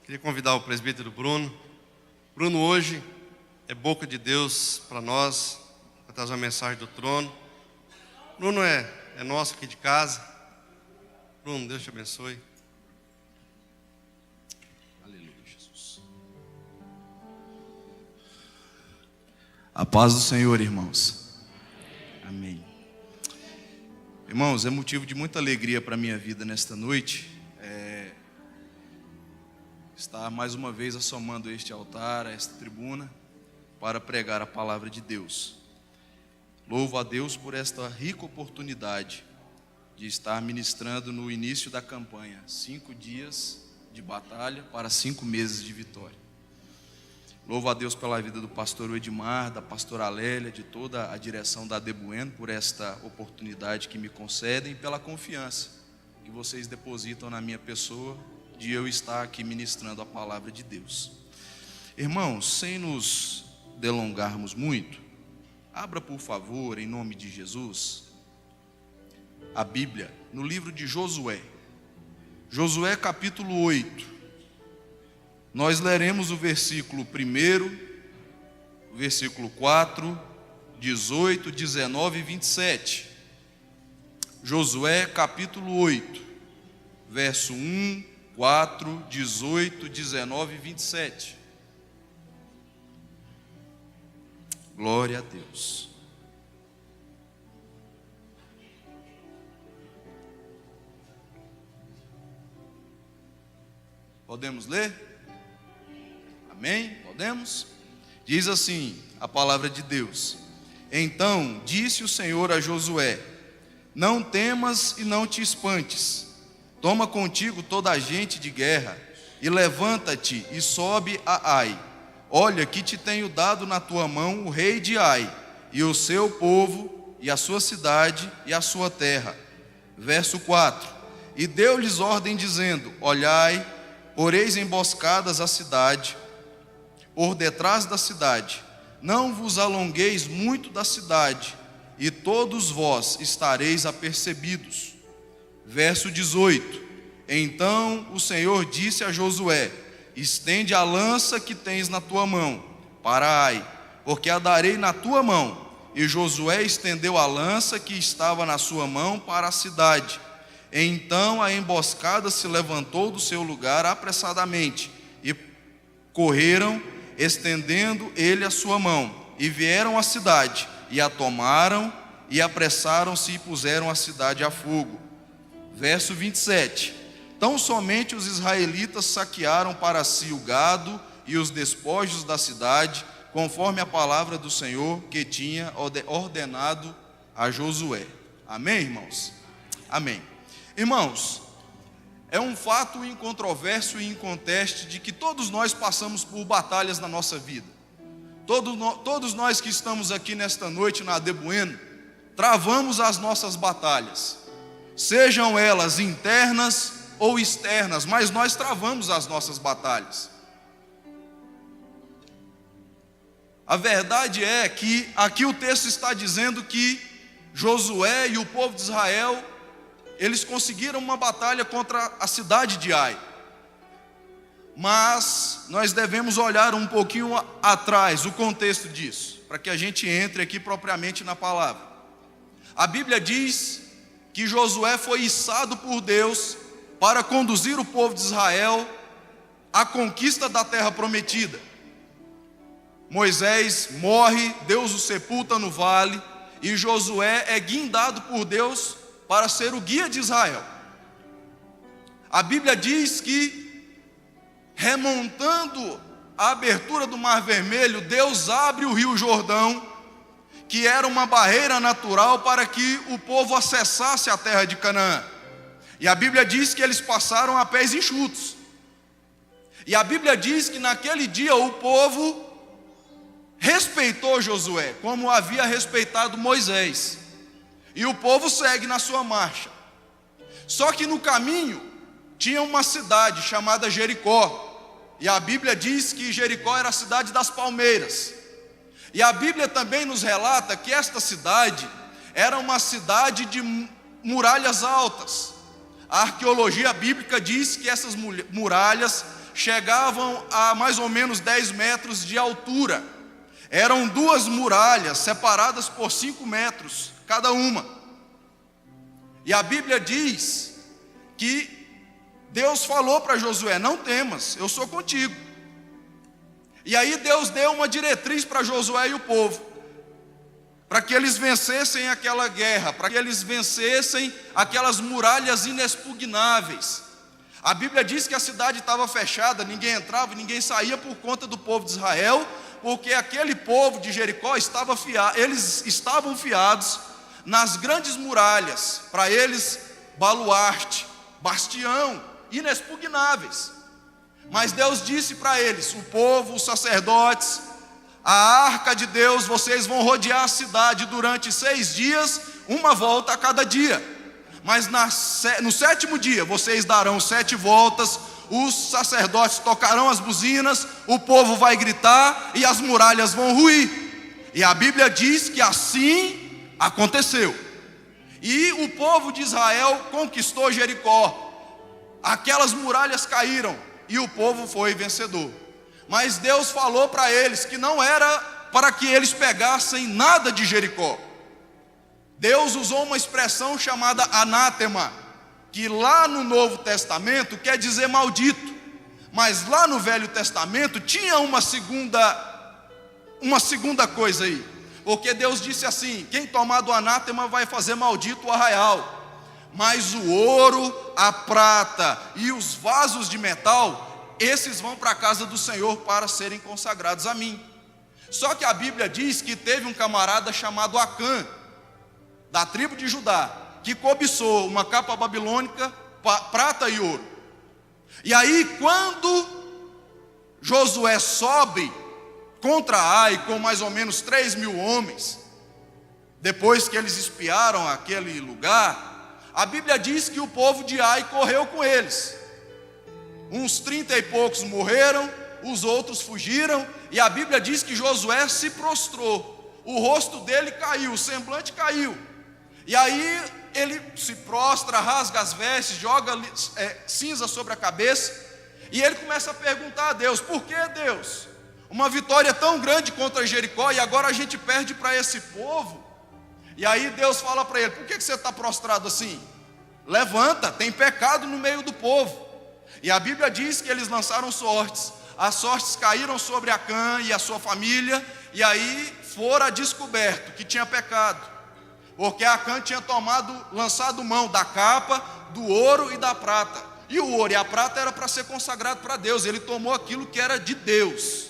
Queria convidar o presbítero Bruno. Bruno hoje é boca de Deus para nós, para trazer uma mensagem do trono. Bruno é nosso aqui de casa. Bruno, Deus te abençoe. Aleluia, Jesus. A paz do Senhor, irmãos. Amém. Irmãos, é motivo de muita alegria para a minha vida nesta noite estar mais uma vez assomando este altar, esta tribuna, para pregar a palavra de Deus. Louvo a Deus por esta rica oportunidade de estar ministrando no início da campanha, 5 dias de batalha para 5 meses de vitória. Louvo a Deus pela vida do pastor Edmar, da pastora Lélia, de toda a direção da AD Bueno, por esta oportunidade que me concedem e pela confiança que vocês depositam na minha pessoa de eu estar aqui ministrando a palavra de Deus. Irmãos, sem nos delongarmos muito, abra por favor, em nome de Jesus, a Bíblia no livro de Josué. Josué capítulo 8. Nós leremos o versículo 1, o versículo 4, 18, 19 e 27. Josué capítulo 8, verso 1, 4, 18, 19 e 27. Glória a Deus. Podemos ler? Amém? Podemos? Diz assim a palavra de Deus: Então disse o Senhor a Josué: Não temas e não te espantes. Toma contigo toda a gente de guerra e levanta-te e sobe a Ai. Olha que te tenho dado na tua mão o rei de Ai, e o seu povo, e a sua cidade, e a sua terra. Verso 4. E deu-lhes ordem dizendo: Olhai, poreis emboscadas a cidade, por detrás da cidade. Não vos alongueis muito da cidade, e todos vós estareis apercebidos. Verso 18. Então o Senhor disse a Josué: Estende a lança que tens na tua mão para Ai, porque a darei na tua mão. E Josué estendeu a lança que estava na sua mão para a cidade. Então a emboscada se levantou do seu lugar apressadamente, e correram, estendendo ele a sua mão, e vieram à cidade, e a tomaram, e apressaram-se e puseram a cidade a fogo. Verso 27. Tão somente os israelitas saquearam para si o gado e os despojos da cidade, conforme a palavra do Senhor que tinha ordenado a Josué. Amém, irmãos? Amém. Irmãos, é um fato incontroverso e inconteste de que todos nós passamos por batalhas na nossa vida. Todos nós que estamos aqui nesta noite na AD Bueno, travamos as nossas batalhas, sejam elas internas ou externas, mas nós travamos as nossas batalhas. A verdade é que aqui o texto está dizendo que Josué e o povo de Israel, eles conseguiram uma batalha contra a cidade de Ai. Mas nós devemos olhar um pouquinho atrás, o contexto disso, para que a gente entre aqui propriamente na palavra. A Bíblia diz que Josué foi içado por Deus para conduzir o povo de Israel à conquista da terra prometida. Moisés morre, Deus o sepulta no vale, e Josué é guindado por Deus para ser o guia de Israel. A Bíblia diz que, remontando a abertura do Mar Vermelho, Deus abre o Rio Jordão, que era uma barreira natural para que o povo acessasse a terra de Canaã. E a Bíblia diz que eles passaram a pés enxutos. E a Bíblia diz que naquele dia o povo respeitou Josué, como havia respeitado Moisés. E o povo segue na sua marcha. Só que no caminho tinha uma cidade chamada Jericó. E a Bíblia diz que Jericó era a cidade das palmeiras. E a Bíblia também nos relata que esta cidade era uma cidade de muralhas altas. A arqueologia bíblica diz que essas muralhas chegavam a mais ou menos 10 metros de altura. Eram 2 muralhas separadas por 5 metros cada uma. E a Bíblia diz que Deus falou para Josué: não temas, eu sou contigo. E aí Deus deu uma diretriz para Josué e o povo, para que eles vencessem aquela guerra, para que eles vencessem aquelas muralhas inexpugnáveis. A Bíblia diz que a cidade estava fechada, ninguém entrava e ninguém saía por conta do povo de Israel, porque aquele povo de Jericó eles estavam fiados nas grandes muralhas, para eles baluarte, bastião, inexpugnáveis. Mas Deus disse para eles, o povo, os sacerdotes, a arca de Deus, vocês vão rodear a cidade durante 6 dias, uma volta a cada dia. Mas no 7º dia, vocês darão 7 voltas, os sacerdotes tocarão as buzinas, o povo vai gritar e as muralhas vão ruir. E a Bíblia diz que assim aconteceu. E o povo de Israel conquistou Jericó. Aquelas muralhas caíram e o povo foi vencedor. Mas Deus falou para eles que não era para que eles pegassem nada de Jericó. Deus usou uma expressão chamada anátema, que lá no Novo Testamento quer dizer maldito, mas lá no Velho Testamento tinha uma segunda coisa aí, porque Deus disse assim: quem tomar do anátema vai fazer maldito o arraial, mas o ouro, a prata e os vasos de metal, esses vão para a casa do Senhor para serem consagrados a mim. Só que a Bíblia diz que teve um camarada chamado Acã, da tribo de Judá, que cobiçou uma capa babilônica, prata e ouro. E aí, quando Josué sobe contra Ai com mais ou menos 3.000 homens, depois que eles espiaram aquele lugar, a Bíblia diz que o povo de Ai correu com eles. Uns 30 e poucos morreram, os outros fugiram, e a Bíblia diz que Josué se prostrou, o rosto dele caiu, o semblante caiu. E aí ele se prostra, rasga as vestes, joga cinza sobre a cabeça, e ele começa a perguntar a Deus: por que, Deus? Uma vitória tão grande contra Jericó e agora a gente perde para esse povo? E aí Deus fala para ele: por que você está prostrado assim? Levanta, tem pecado no meio do povo. E a Bíblia diz que eles lançaram sortes, as sortes caíram sobre Acã e a sua família, e aí fora descoberto que tinha pecado. Porque Acã tinha lançado mão da capa, do ouro e da prata. E o ouro e a prata era para ser consagrado para Deus. Ele tomou aquilo que era de Deus.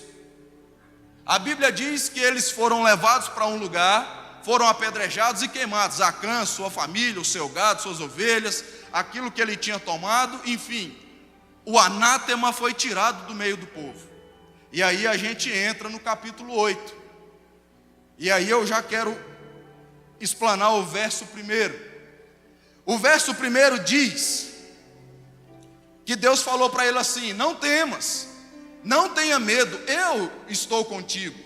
A Bíblia diz que eles foram levados para um lugar, foram apedrejados e queimados. Acã, sua família, o seu gado, suas ovelhas, aquilo que ele tinha tomado, enfim. O anátema foi tirado do meio do povo. E aí a gente entra no capítulo 8. E aí eu já quero explanar o verso 1. O verso 1 diz que Deus falou para ele assim: não temas, não tenha medo, eu estou contigo.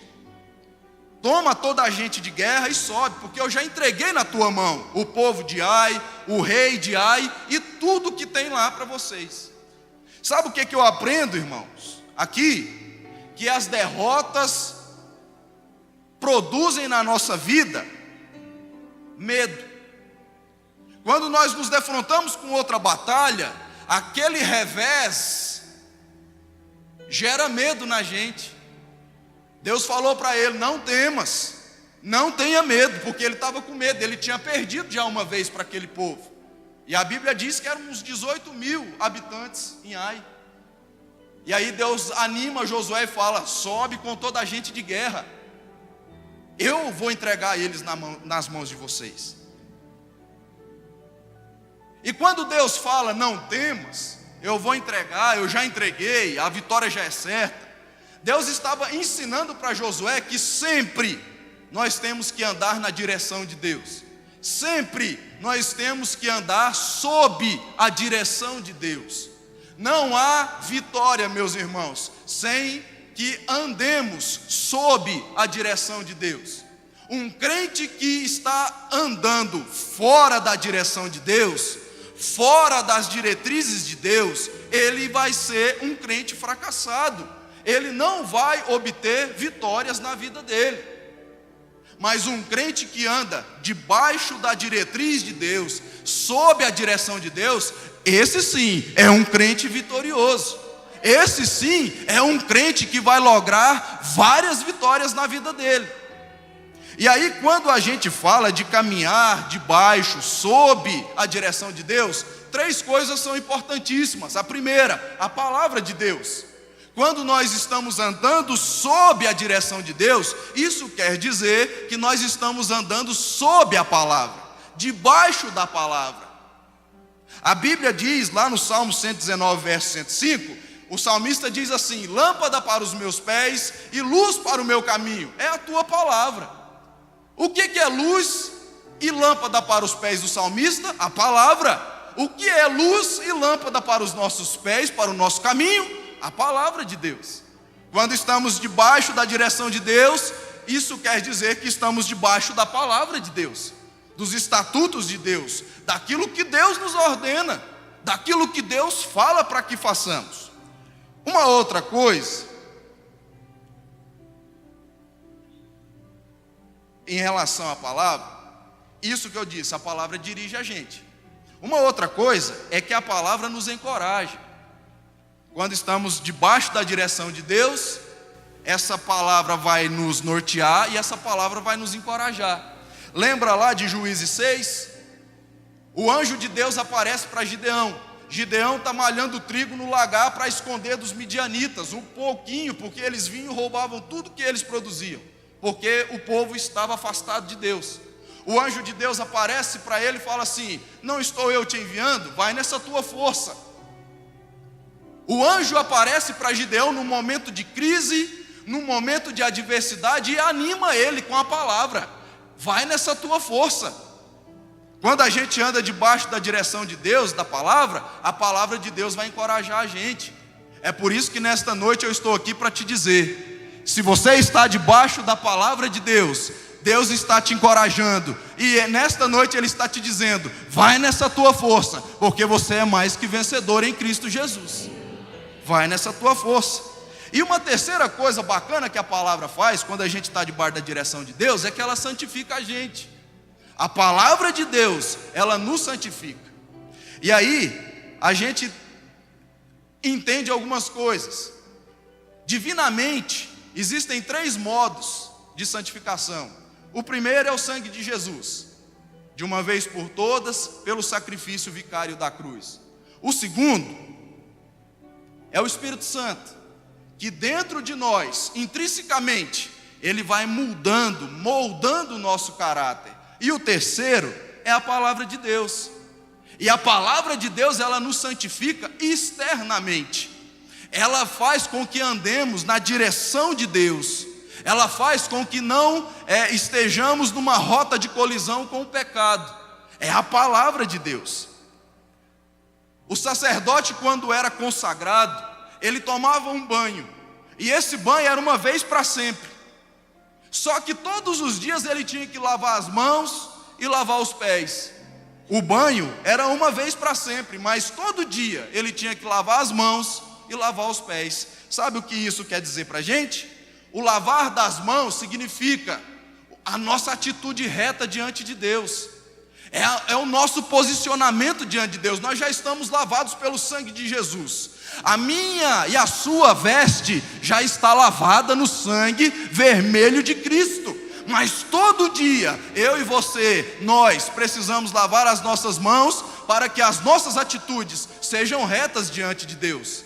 Toma toda a gente de guerra e sobe, porque eu já entreguei na tua mão o povo de Ai, o rei de Ai e tudo que tem lá para vocês. Sabe o que eu aprendo, irmãos? Aqui, que as derrotas produzem na nossa vida medo. Quando nós nos defrontamos com outra batalha, aquele revés gera medo na gente. Deus falou para ele: não temas, não tenha medo, porque ele estava com medo, ele tinha perdido já uma vez para aquele povo. E a Bíblia diz que eram uns 18.000 habitantes em Ai. E aí Deus anima Josué e fala: sobe com toda a gente de guerra, eu vou entregar eles nas mãos de vocês. E quando Deus fala: não temas, eu vou entregar, eu já entreguei, a vitória já é certa, Deus estava ensinando para Josué que sempre nós temos que andar na direção de Deus. Sempre nós temos que andar sob a direção de Deus. Não há vitória, meus irmãos, sem que andemos sob a direção de Deus. Um crente que está andando fora da direção de Deus, fora das diretrizes de Deus, ele vai ser um crente fracassado. Ele não vai obter vitórias na vida dele. Mas um crente que anda debaixo da diretriz de Deus, sob a direção de Deus, esse sim é um crente vitorioso. Esse sim é um crente que vai lograr várias vitórias na vida dele. E aí, quando a gente fala de caminhar debaixo, sob a direção de Deus, 3 coisas são importantíssimas. A primeira, a palavra de Deus. Quando nós estamos andando sob a direção de Deus, isso quer dizer que nós estamos andando sob a palavra, debaixo da palavra. A Bíblia diz lá no Salmo 119, verso 105, o salmista diz assim: lâmpada para os meus pés e luz para o meu caminho, é a tua palavra. O que é luz e lâmpada para os pés do salmista? A palavra. O que é luz e lâmpada para os nossos pés, para o nosso caminho? A palavra de Deus. Quando estamos debaixo da direção de Deus, isso quer dizer que estamos debaixo da palavra de Deus, dos estatutos de Deus, daquilo que Deus nos ordena, daquilo que Deus fala para que façamos. Uma outra coisa, em relação à palavra, isso que eu disse, a palavra dirige a gente. Uma outra coisa é que a palavra nos encoraja. Quando estamos debaixo da direção de Deus, essa palavra vai nos nortear e essa palavra vai nos encorajar. Lembra lá de Juízes 6? O anjo de Deus aparece para Gideão. Gideão está malhando trigo no lagar para esconder dos midianitas, um pouquinho, porque eles vinham e roubavam tudo que eles produziam, porque o povo estava afastado de Deus. O anjo de Deus aparece para ele e fala assim: não estou eu te enviando? Vai nessa tua força. O anjo aparece para Gideão num momento de crise, num momento de adversidade, e anima ele com a palavra: vai nessa tua força. Quando a gente anda debaixo da direção de Deus, da palavra, a palavra de Deus vai encorajar a gente. É por isso que nesta noite eu estou aqui para te dizer: se você está debaixo da palavra de Deus, Deus está te encorajando, e nesta noite Ele está te dizendo: vai nessa tua força, porque você é mais que vencedor em Cristo Jesus. Vai nessa tua força. E uma terceira coisa bacana que a palavra faz, quando a gente está debaixo da direção de Deus, é que ela santifica a gente. A palavra de Deus, ela nos santifica. E aí, a gente entende algumas coisas. Divinamente, existem 3 modos de santificação. O primeiro é o sangue de Jesus, de uma vez por todas, pelo sacrifício vicário da cruz. O segundo é o Espírito Santo, que dentro de nós, intrinsecamente, ele vai moldando o nosso caráter. E o terceiro é a palavra de Deus. E a palavra de Deus, ela nos santifica externamente. Ela faz com que andemos na direção de Deus. Ela faz com que não estejamos numa rota de colisão com o pecado. É a palavra de Deus. O sacerdote, quando era consagrado, ele tomava um banho. E esse banho era uma vez para sempre. Só que todos os dias ele tinha que lavar as mãos e lavar os pés. O banho era uma vez para sempre, mas todo dia ele tinha que lavar as mãos e lavar os pés. Sabe o que isso quer dizer para a gente? O lavar das mãos significa a nossa atitude reta diante de Deus. É o nosso posicionamento diante de Deus. Nós já estamos lavados pelo sangue de Jesus. A minha e a sua veste já está lavada no sangue vermelho de Cristo. Mas todo dia, eu e você, nós precisamos lavar as nossas mãos para que as nossas atitudes sejam retas diante de Deus.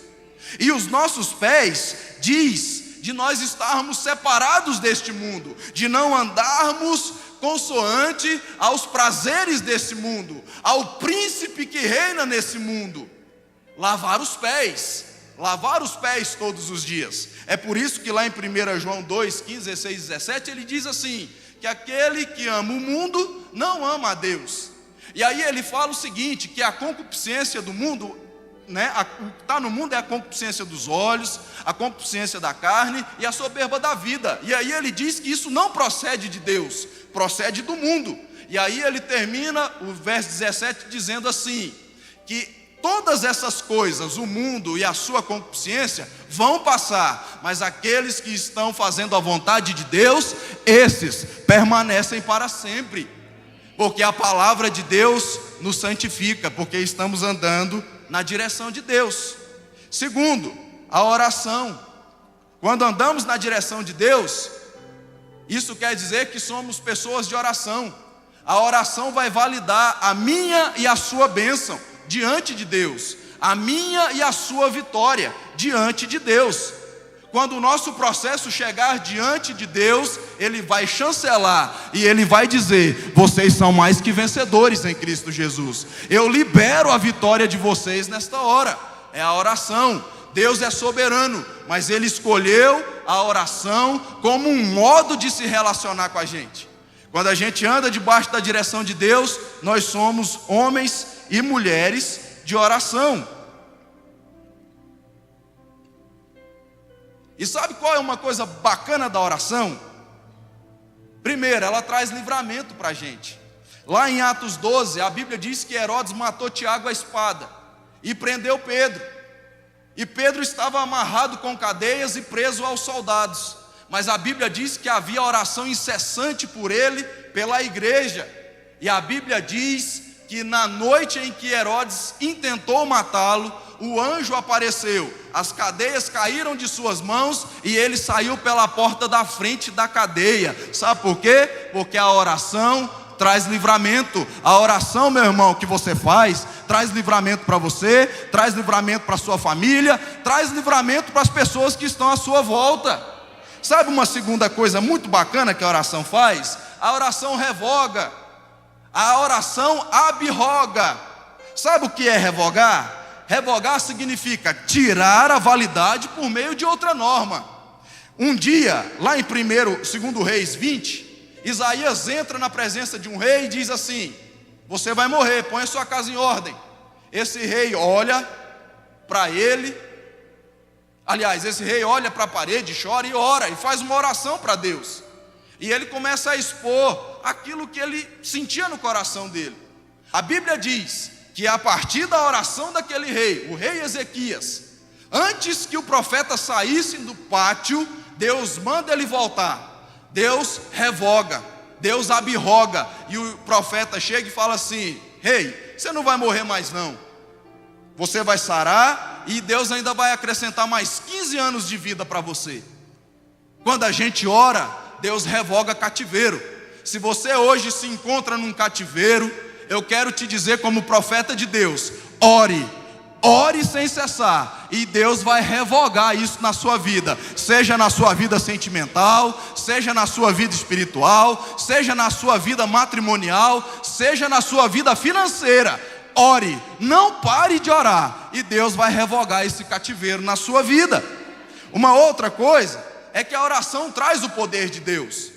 E os nossos pés diz de nós estarmos separados deste mundo, de não andarmos consoante aos prazeres desse mundo, ao príncipe que reina nesse mundo. Lavar os pés todos os dias. É por isso que lá em 1 João 2, 15, 16 e 17, ele diz assim, que aquele que ama o mundo, não ama a Deus. E aí ele fala o seguinte, que a concupiscência do mundo, o que está no mundo é a concupiscência dos olhos, a concupiscência da carne e a soberba da vida. E aí ele diz que isso não procede de Deus, procede do mundo. E aí ele termina o verso 17 dizendo assim, que todas essas coisas, o mundo e a sua concupiscência, vão passar, mas aqueles que estão fazendo a vontade de Deus, esses permanecem para sempre, porque a palavra de Deus nos santifica, porque estamos andando na direção de Deus. Segundo, a oração. Quando andamos na direção de Deus, isso quer dizer que somos pessoas de oração. A oração vai validar a minha e a sua bênção diante de Deus, a minha e a sua vitória diante de Deus. Quando o nosso processo chegar diante de Deus, Ele vai chancelar e Ele vai dizer: vocês são mais que vencedores em Cristo Jesus. Eu libero a vitória de vocês nesta hora. É a oração. Deus é soberano, mas Ele escolheu a oração como um modo de se relacionar com a gente. Quando a gente anda debaixo da direção de Deus, nós somos homens e mulheres de oração. E sabe qual é uma coisa bacana da oração? Primeiro, ela traz livramento para a gente. Lá em Atos 12, a Bíblia diz que Herodes matou Tiago à espada e prendeu Pedro. E Pedro estava amarrado com cadeias e preso aos soldados. Mas a Bíblia diz que havia oração incessante por ele, pela igreja. E a Bíblia diz que na noite em que Herodes intentou matá-lo, o anjo apareceu, as cadeias caíram de suas mãos e ele saiu pela porta da frente da cadeia. Sabe por quê? Porque a oração traz livramento. A oração, meu irmão, que você faz, traz livramento para você, traz livramento para sua família, traz livramento para as pessoas que estão à sua volta. Sabe uma segunda coisa muito bacana que a oração faz? A oração revoga, a oração abroga. Sabe o que é revogar? Revogar significa tirar a validade por meio de outra norma. Um dia, lá em 2 Reis 20, Isaías entra na presença de um rei e diz assim: você vai morrer, põe a sua casa em ordem. Esse rei olha para ele, esse rei olha para a parede, chora e ora, e faz uma oração para Deus. E ele começa a expor aquilo que ele sentia no coração dele. A Bíblia diz que a partir da oração daquele rei, o rei Ezequias, antes que o profeta saísse do pátio, Deus manda ele voltar. Deus revoga, Deus abroga, e o profeta chega e fala assim: rei, você não vai morrer mais não, você vai sarar, e Deus ainda vai acrescentar mais 15 anos de vida para você. Quando a gente ora, Deus revoga cativeiro. Se você hoje se encontra num cativeiro, eu quero te dizer como profeta de Deus: ore sem cessar, e Deus vai revogar isso na sua vida, seja na sua vida sentimental, seja na sua vida espiritual, seja na sua vida matrimonial, seja na sua vida financeira. Ore, não pare de orar, e Deus vai revogar esse cativeiro na sua vida. Uma outra coisa é que a oração traz o poder de Deus.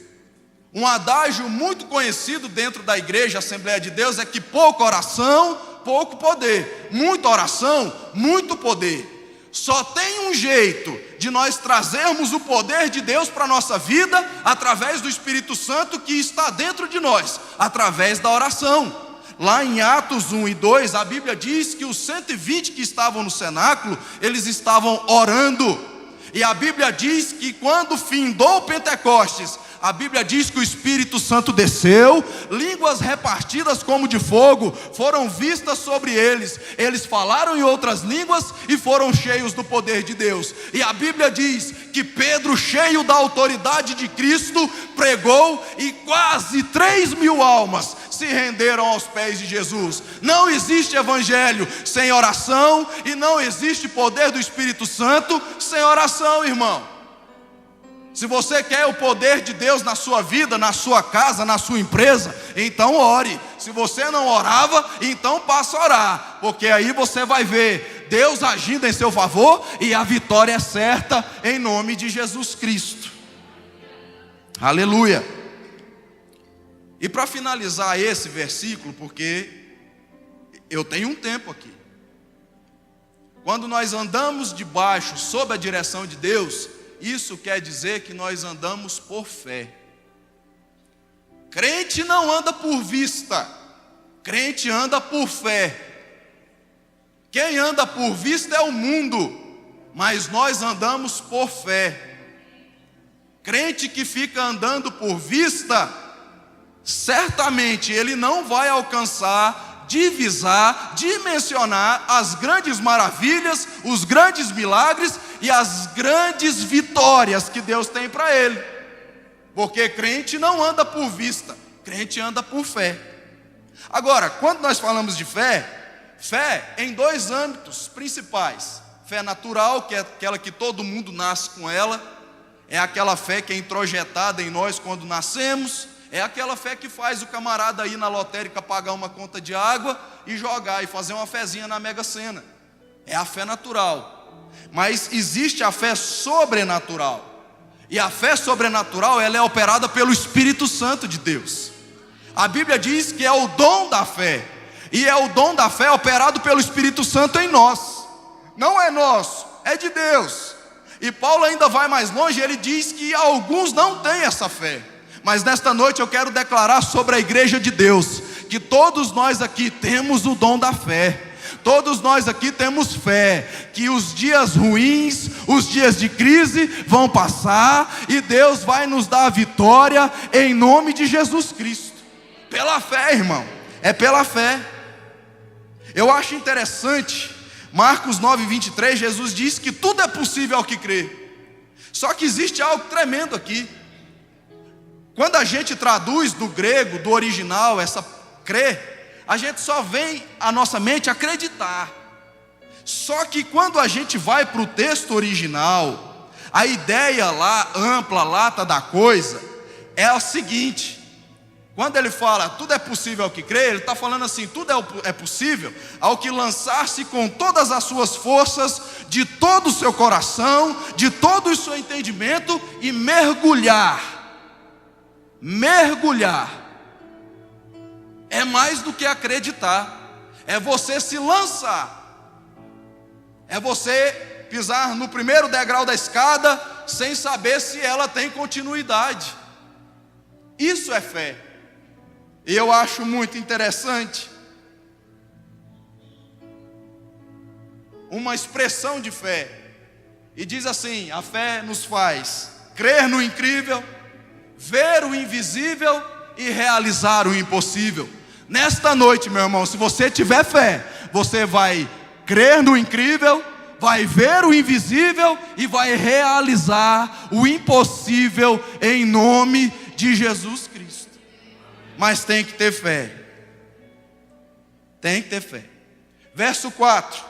Um adágio muito conhecido dentro da igreja Assembleia de Deus é que pouca oração, pouco poder. Muita oração, muito poder. Só tem um jeito de nós trazermos o poder de Deus para a nossa vida, através do Espírito Santo que está dentro de nós, através da oração. Lá em Atos 1 e 2, a Bíblia diz que os 120 que estavam no cenáculo, eles estavam orando. E a Bíblia diz que quando findou o Pentecostes, a Bíblia diz que o Espírito Santo desceu, línguas repartidas como de fogo foram vistas sobre eles. Eles falaram em outras línguas e foram cheios do poder de Deus. E a Bíblia diz que Pedro, cheio da autoridade de Cristo, pregou e quase 3.000 almas se renderam aos pés de Jesus. Não existe evangelho sem oração, e não existe poder do Espírito Santo sem oração, irmão. Se você quer o poder de Deus na sua vida, na sua casa, na sua empresa, então ore. Se você não orava, então passa a orar, porque aí você vai ver Deus agindo em seu favor, e a vitória é certa em nome de Jesus Cristo. Aleluia. E para finalizar esse versículo, porque eu tenho um tempo aqui. Quando nós andamos debaixo, sob a direção de Deus, isso quer dizer que nós andamos por fé. Crente não anda por vista, crente anda por fé. Quem anda por vista é o mundo, mas nós andamos por fé. Crente que fica andando por vista, certamente ele não vai alcançar, divisar, dimensionar as grandes maravilhas, os grandes milagres e as grandes vitórias que Deus tem para ele. Porque crente não anda por vista, crente anda por fé. Agora, quando nós falamos de fé, fé em dois âmbitos principais. Fé natural, que é aquela que todo mundo nasce com ela, é aquela fé que é introjetada em nós quando nascemos, é aquela fé que faz o camarada ir na lotérica pagar uma conta de água e jogar e fazer uma fezinha na Mega Sena. É a fé natural. Mas existe a fé sobrenatural. E a fé sobrenatural, ela é operada pelo Espírito Santo de Deus. A Bíblia diz que é o dom da fé. E é o dom da fé operado pelo Espírito Santo em nós. Não é nosso, é de Deus. E Paulo ainda vai mais longe, ele diz que alguns não têm essa fé. Mas nesta noite eu quero declarar sobre a igreja de Deus, que todos nós aqui temos o dom da fé. Todos nós aqui temos fé, que os dias ruins, os dias de crise vão passar, e Deus vai nos dar a vitória em nome de Jesus Cristo. Pela fé, irmão, é pela fé. Eu acho interessante, Marcos 9:23, Jesus diz que tudo é possível ao que crê. Só que existe algo tremendo aqui. Quando a gente traduz do grego, do original, essa crer, a gente só vem à nossa mente acreditar. Só que quando a gente vai para o texto original, a ideia lá, ampla, lata da coisa, é a seguinte: quando ele fala tudo é possível ao que crê, ele está falando assim, tudo é possível ao que lançar-se com todas as suas forças, de todo o seu coração, de todo o seu entendimento, e mergulhar. Mergulhar é mais do que acreditar, é você se lançar, é você pisar no primeiro degrau da escada sem saber se ela tem continuidade. Isso é fé. E eu acho muito interessante uma expressão de fé, e diz assim: a fé nos faz crer no incrível, ver o invisível e realizar o impossível. Nesta noite, meu irmão, se você tiver fé, você vai crer no incrível, vai ver o invisível e vai realizar o impossível em nome de Jesus Cristo. Mas tem que ter fé. Tem que ter fé. Verso 4.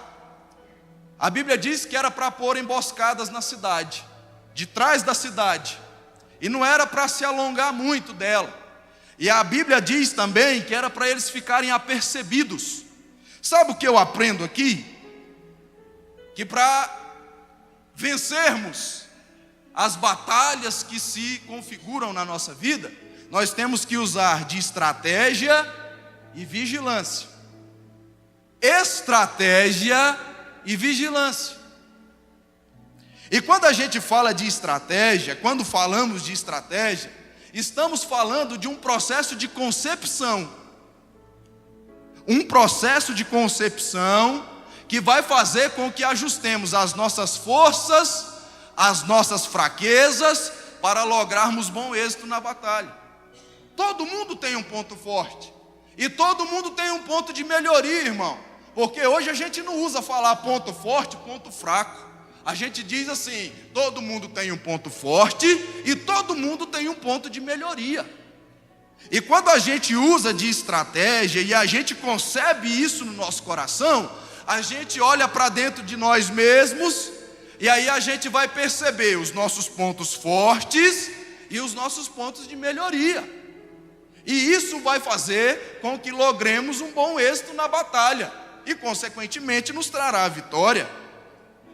A Bíblia diz que era para pôr emboscadas na cidade, de trás da cidade. E não era para se alongar muito dela. E a Bíblia diz também que era para eles ficarem apercebidos. Sabe o que eu aprendo aqui? Que para vencermos as batalhas que se configuram na nossa vida, nós temos que usar de estratégia e vigilância. Estratégia e vigilância. E quando a gente fala de estratégia, quando falamos de estratégia, estamos falando de um processo de concepção. Um processo de concepção que vai fazer com que ajustemos as nossas forças, as nossas fraquezas, para lograrmos bom êxito na batalha. Todo mundo tem um ponto forte, e todo mundo tem um ponto de melhoria, irmão. Porque hoje a gente não usa falar ponto forte, ponto fraco. A gente diz assim: todo mundo tem um ponto forte e todo mundo tem um ponto de melhoria. E quando a gente usa de estratégia e a gente concebe isso no nosso coração, a gente olha para dentro de nós mesmos, e aí a gente vai perceber os nossos pontos fortes e os nossos pontos de melhoria. E isso vai fazer com que logremos um bom êxito na batalha e, consequentemente, nos trará a vitória.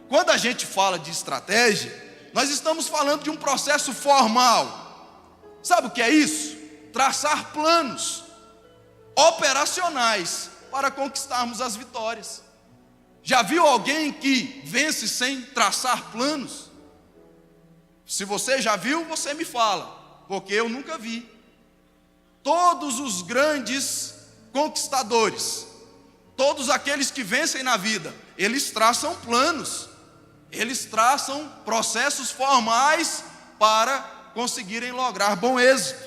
Quando a gente fala de estratégia, nós estamos falando de um processo formal. Sabe o que é isso? Traçar planos operacionais para conquistarmos as vitórias. Já viu alguém que vence sem traçar planos? Se você já viu, você me fala, porque eu nunca vi. Todos os grandes conquistadores, Todos aqueles que vencem na vida, eles traçam planos, eles traçam processos formais para conseguirem lograr bom êxito.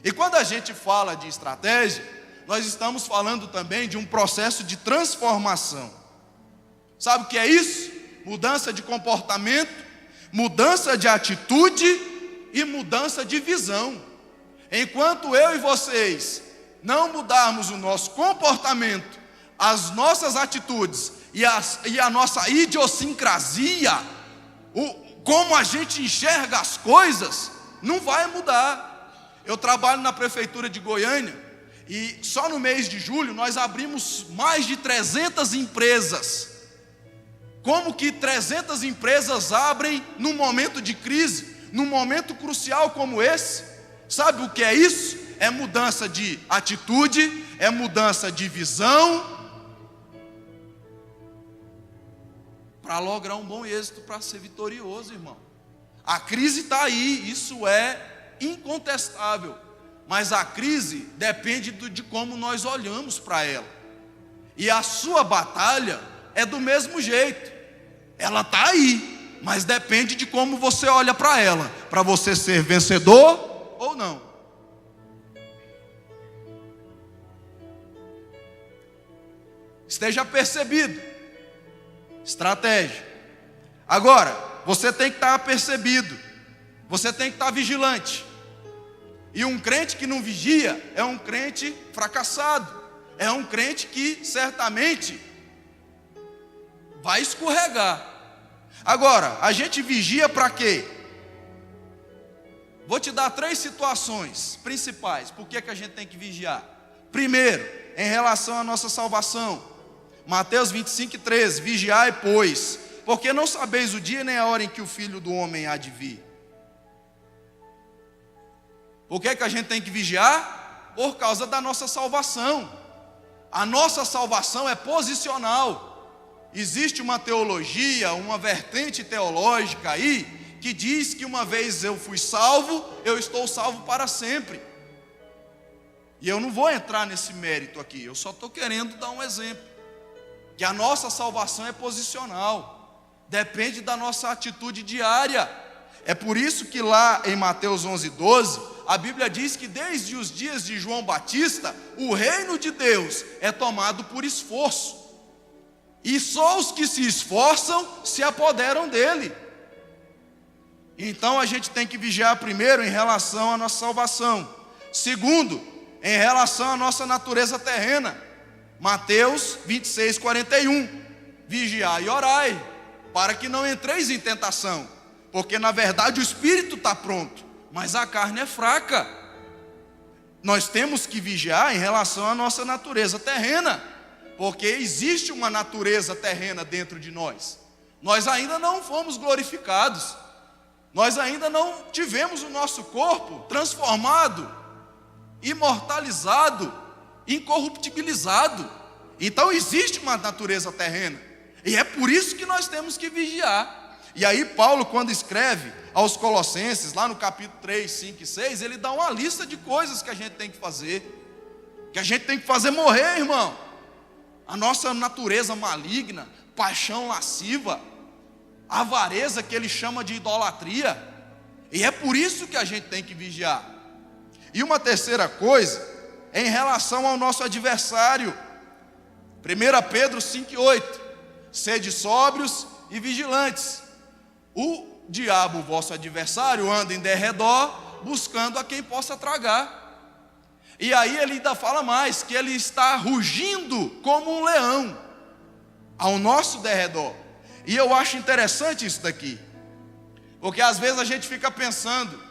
E quando a gente fala de estratégia, nós estamos falando também de um processo de transformação. Sabe o que é isso? Mudança de comportamento, mudança de atitude e mudança de visão. Enquanto eu e vocês não mudarmos o nosso comportamento, as nossas atitudes e a nossa idiosincrasia, como a gente enxerga as coisas, não vai mudar. Eu trabalho na prefeitura de Goiânia e só no mês de julho nós abrimos mais de 300 empresas. Como que 300 empresas abrem num momento de crise, num momento crucial como esse? Sabe o que é isso? É mudança de atitude, é mudança de visão, para lograr um bom êxito, para ser vitorioso, irmão. A crise está aí, isso é incontestável, mas a crise depende de como nós olhamos para ela, e a sua batalha é do mesmo jeito, ela está aí, mas depende de como você olha para ela, para você ser vencedor ou não. Esteja percebido. Estratégia. Agora, você tem que estar apercebido. Você tem que estar vigilante. E um crente que não vigia é um crente fracassado. É um crente que certamente vai escorregar. Agora, a gente vigia para quê? Vou te dar 3 situações principais. Por que a gente tem que vigiar? Primeiro, em relação à nossa salvação. Mateus 25:13, vigiai, pois, porque não sabeis o dia nem a hora em que o Filho do Homem há de vir. Por que a gente tem que vigiar? Por causa da nossa salvação. A nossa salvação é posicional. Existe uma teologia, uma vertente teológica aí, que diz que uma vez eu fui salvo, eu estou salvo para sempre. E eu não vou entrar nesse mérito aqui, eu só estou querendo dar um exemplo. Que a nossa salvação é posicional, depende da nossa atitude diária. É por isso que lá em Mateus 11:12, a Bíblia diz que desde os dias de João Batista, o reino de Deus é tomado por esforço. E só os que se esforçam se apoderam dele. Então a gente tem que vigiar primeiro em relação à nossa salvação. Segundo, em relação à nossa natureza terrena. Mateus 26:41, vigiai e orai, para que não entreis em tentação, porque na verdade o espírito está pronto, mas a carne é fraca. Nós temos que vigiar em relação à nossa natureza terrena, porque existe uma natureza terrena dentro de nós. Nós ainda não fomos glorificados, nós ainda não tivemos o nosso corpo transformado, imortalizado, incorruptibilizado. Então existe uma natureza terrena, e é por isso que nós temos que vigiar. E aí Paulo, quando escreve aos Colossenses, lá no capítulo 3, 5 e 6, ele dá uma lista de coisas que a gente tem que fazer, morrer, irmão. A nossa natureza maligna, paixão lasciva, avareza, que ele chama de idolatria, e é por isso que a gente tem que vigiar. E uma terceira coisa, em relação ao nosso adversário, 1 Pedro 5:8, sede sóbrios e vigilantes. O diabo, vosso adversário, anda em derredor, buscando a quem possa tragar. E aí ele ainda fala mais, que ele está rugindo como um leão ao nosso derredor. E eu acho interessante isso daqui, porque às vezes a gente fica pensando,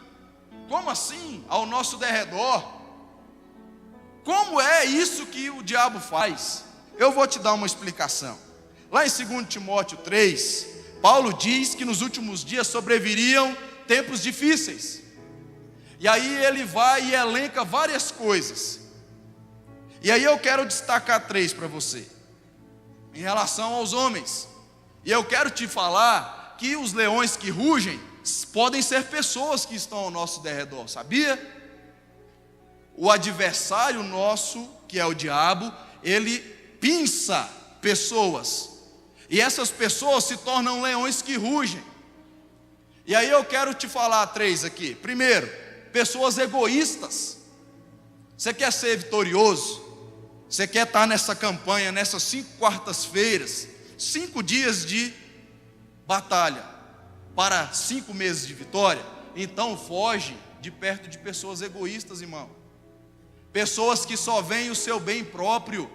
como assim ao nosso derredor? Como é isso que o diabo faz? Eu vou te dar uma explicação. Lá em 2 Timóteo 3, Paulo diz que nos últimos dias sobreviriam tempos difíceis. E aí ele vai e elenca várias coisas. E aí eu quero destacar 3 para você, em relação aos homens. E eu quero te falar que os leões que rugem podem ser pessoas que estão ao nosso derredor, sabia? O adversário nosso, que é o diabo, ele pinça pessoas, e essas pessoas se tornam leões que rugem. E aí eu quero te falar 3 aqui. Primeiro, pessoas egoístas. Você quer ser vitorioso? Você quer estar nessa campanha, nessas 5 quartas-feiras, 5 dias de batalha, para 5 meses de vitória? Então foge de perto de pessoas egoístas, irmão. Pessoas que só veem o seu bem próprio.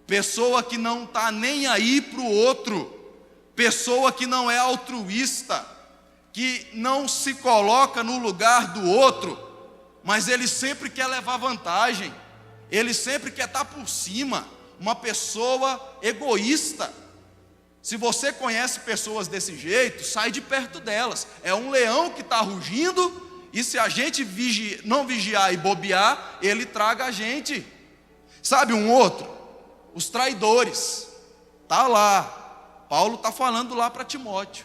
Pessoa que não está nem aí para o outro. Pessoa que não é altruísta, que não se coloca no lugar do outro, mas ele sempre quer levar vantagem, ele sempre quer estar por cima. Uma pessoa egoísta. Se você conhece pessoas desse jeito, sai de perto delas. É um leão que está rugindo, e se a gente não vigiar e bobear, ele traga a gente. Sabe um outro? Os traidores. Está lá, Paulo está falando lá para Timóteo.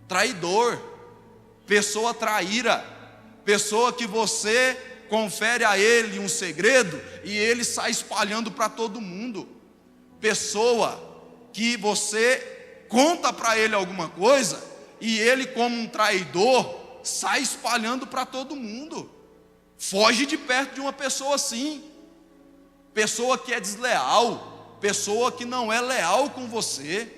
Traidor, pessoa traíra, pessoa que você confere a ele um segredo e ele sai espalhando para todo mundo. Pessoa que você conta para ele alguma coisa e ele, como um traidor, sai espalhando para todo mundo. Foge de perto de uma pessoa assim. Pessoa que é desleal, pessoa que não é leal com você.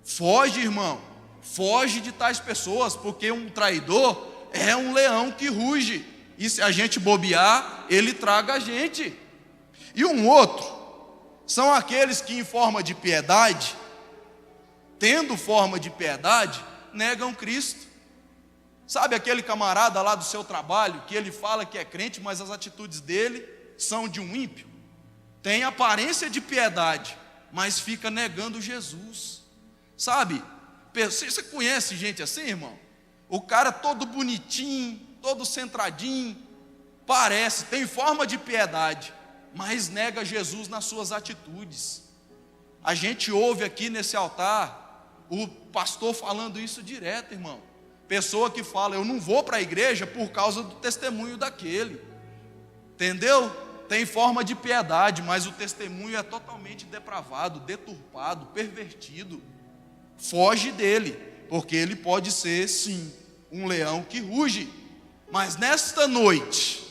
Foge, irmão. Foge de tais pessoas, porque um traidor é um leão que ruge, e se a gente bobear, ele traga a gente. E um outro, são aqueles que em forma de piedade, tendo forma de piedade, negam Cristo. Sabe aquele camarada lá do seu trabalho, que ele fala que é crente, mas as atitudes dele são de um ímpio? Tem aparência de piedade, mas fica negando Jesus. Sabe? Você conhece gente assim, irmão? O cara todo bonitinho, todo centradinho, parece, tem forma de piedade, mas nega Jesus nas suas atitudes. A gente ouve aqui nesse altar o pastor falando isso direto, irmão. Pessoa que fala: eu não vou para a igreja por causa do testemunho daquele. Entendeu? Tem forma de piedade, mas o testemunho é totalmente depravado, deturpado, pervertido. Foge dele, porque ele pode ser, sim, um leão que ruge. Mas nesta noite,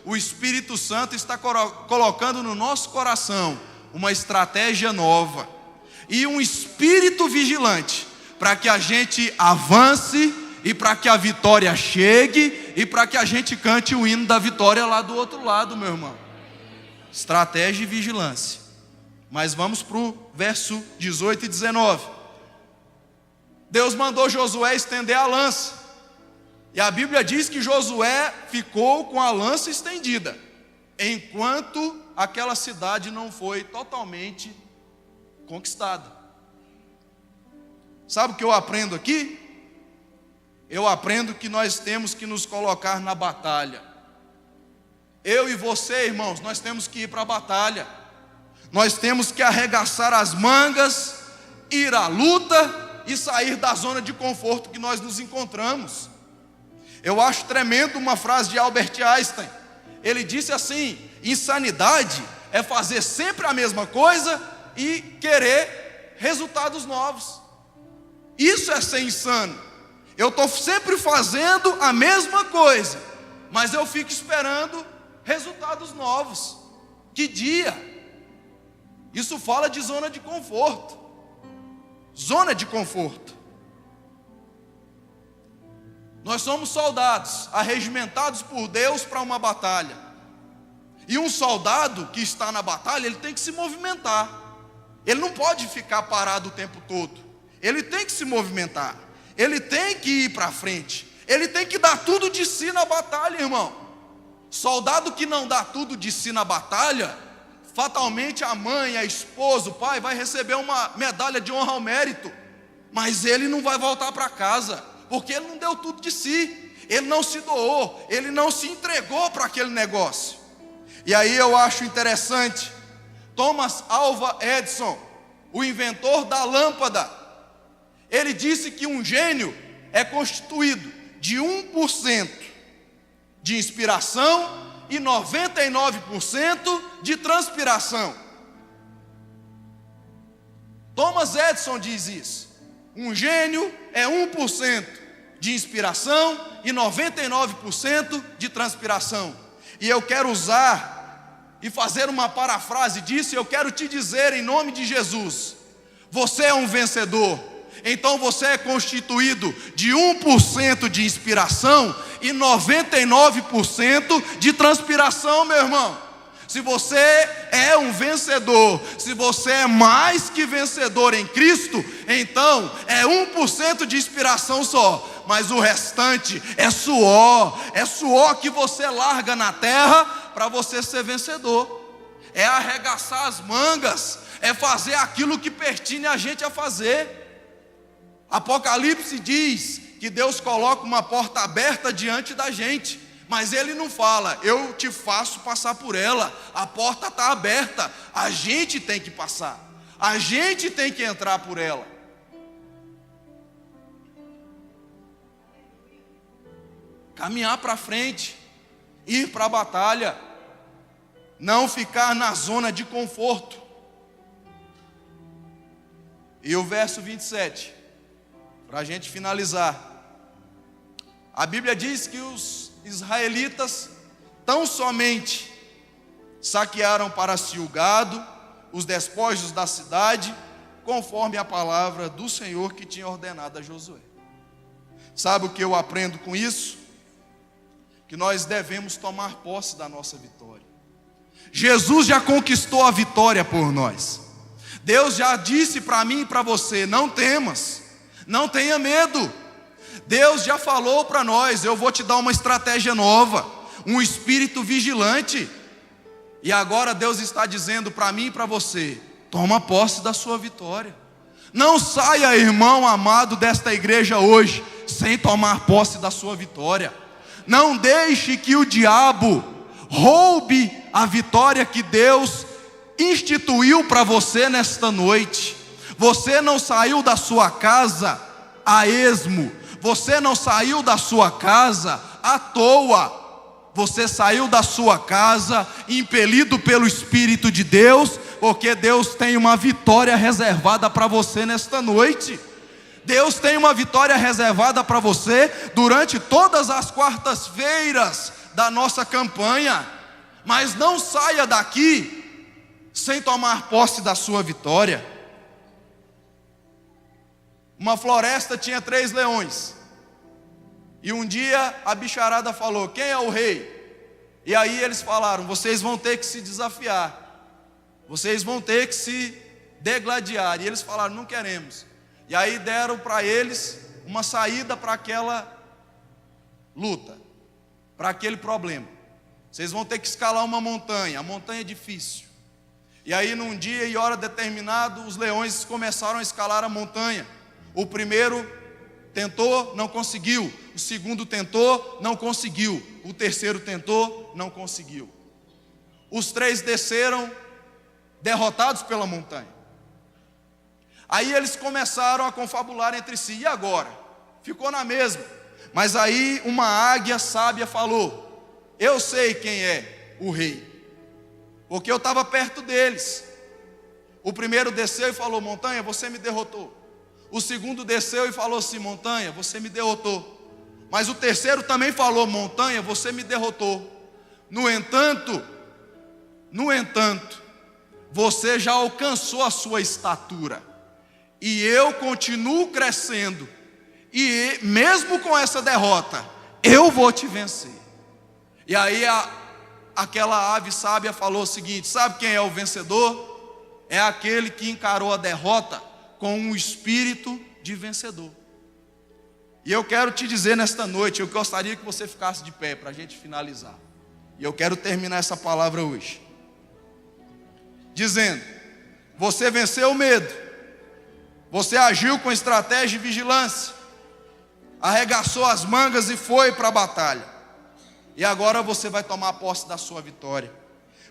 o Espírito Santo está colocando no nosso coração uma estratégia nova e um espírito vigilante, para que a gente avance e para que a vitória chegue e para que a gente cante o hino da vitória lá do outro lado, meu irmão. Estratégia e vigilância. Mas vamos para o verso 18 e 19. Deus mandou Josué estender a lança, e a Bíblia diz que Josué ficou com a lança estendida, enquanto aquela cidade não foi totalmente conquistada. Sabe o que eu aprendo aqui? Eu aprendo que nós temos que nos colocar na batalha. Eu e você, irmãos, nós temos que ir para a batalha. Nós temos que arregaçar as mangas, ir à luta e sair da zona de conforto que nós nos encontramos. Eu acho tremendo uma frase de Albert Einstein. Ele disse assim: insanidade é fazer sempre a mesma coisa e querer resultados novos. Isso é ser insano. Eu estou sempre fazendo a mesma coisa, mas eu fico esperando resultados novos. Que dia? Isso fala de zona de conforto. Zona de conforto. Nós somos soldados, arregimentados por Deus para uma batalha. E um soldado que está na batalha, ele tem que se movimentar. Ele não pode ficar parado o tempo todo. Ele tem que se movimentar. Ele tem que ir para frente. Ele tem que dar tudo de si na batalha, irmão. Soldado que não dá tudo de si na batalha, fatalmente a mãe, a esposa, o pai vai receber uma medalha de honra ao mérito, mas ele não vai voltar para casa, porque ele não deu tudo de si, ele não se doou, ele não se entregou para aquele negócio. E aí eu acho interessante, Thomas Alva Edison, o inventor da lâmpada, ele disse que um gênio é constituído de 1% de inspiração e 99% de transpiração. Thomas Edison diz isso. Um gênio é 1% de inspiração e 99% de transpiração. E eu quero usar e fazer uma parafrase disso, e eu quero te dizer em nome de Jesus: você é um vencedor. Então você é constituído de 1% de inspiração e 99% de transpiração, meu irmão. Se você é um vencedor, se você é mais que vencedor em Cristo, então é 1% de inspiração só, mas o restante é suor que você larga na terra para você ser vencedor. É arregaçar as mangas, é fazer aquilo que pertine a gente a fazer. Apocalipse diz que Deus coloca uma porta aberta diante da gente, mas Ele não fala, eu te faço passar por ela. A porta está aberta, a gente tem que passar, a gente tem que entrar por ela. Caminhar para frente, ir para a batalha, não ficar na zona de conforto. E o verso 27, para a gente finalizar. A Bíblia diz que os israelitas tão somente saquearam para si o gado, os despojos da cidade, conforme a palavra do Senhor que tinha ordenado a Josué. Sabe o que eu aprendo com isso? Que nós devemos tomar posse da nossa vitória. Jesus já conquistou a vitória por nós. Deus já disse para mim e para você: não temas, não tenha medo. Deus já falou para nós: eu vou te dar uma estratégia nova, um espírito vigilante. E agora Deus está dizendo para mim e para você: toma posse da sua vitória. Não saia, irmão amado, desta igreja hoje sem tomar posse da sua vitória. Não deixe que o diabo roube a vitória que Deus instituiu para você nesta noite. Você não saiu da sua casa a esmo, você não saiu da sua casa à toa, você saiu da sua casa impelido pelo Espírito de Deus, porque Deus tem uma vitória reservada para você nesta noite. Deus tem uma vitória reservada para você durante todas as quartas-feiras da nossa campanha. Mas não saia daqui sem tomar posse da sua vitória. Uma floresta tinha 3 leões. E um dia a bicharada falou: quem é o rei? E aí eles falaram: vocês vão ter que se desafiar, vocês vão ter que se degladiar. E eles falaram: não queremos. E aí deram para eles uma saída para aquela luta, para aquele problema. Vocês vão ter que escalar uma montanha, a montanha é difícil. E aí num dia e hora determinado, os leões começaram a escalar a montanha. O primeiro tentou, não conseguiu. O segundo tentou, não conseguiu. O terceiro tentou, não conseguiu. Os 3 desceram derrotados pela montanha. Aí eles começaram a confabular entre si. E agora? Ficou na mesma. Mas aí uma águia sábia falou: eu sei quem é o rei, porque eu estava perto deles. O primeiro desceu e falou: montanha, você me derrotou. O segundo desceu e falou assim: montanha, você me derrotou. Mas o terceiro também falou: montanha, você me derrotou. No entanto, você já alcançou a sua estatura, e eu continuo crescendo, e mesmo com essa derrota, eu vou te vencer. E aí aquela ave sábia falou o seguinte: sabe quem é o vencedor? É aquele que encarou a derrota com um espírito de vencedor. E eu quero te dizer nesta noite, eu gostaria que você ficasse de pé para a gente finalizar. E eu quero terminar essa palavra hoje dizendo: você venceu o medo, você agiu com estratégia e vigilância, arregaçou as mangas e foi para a batalha. E agora você vai tomar posse da sua vitória.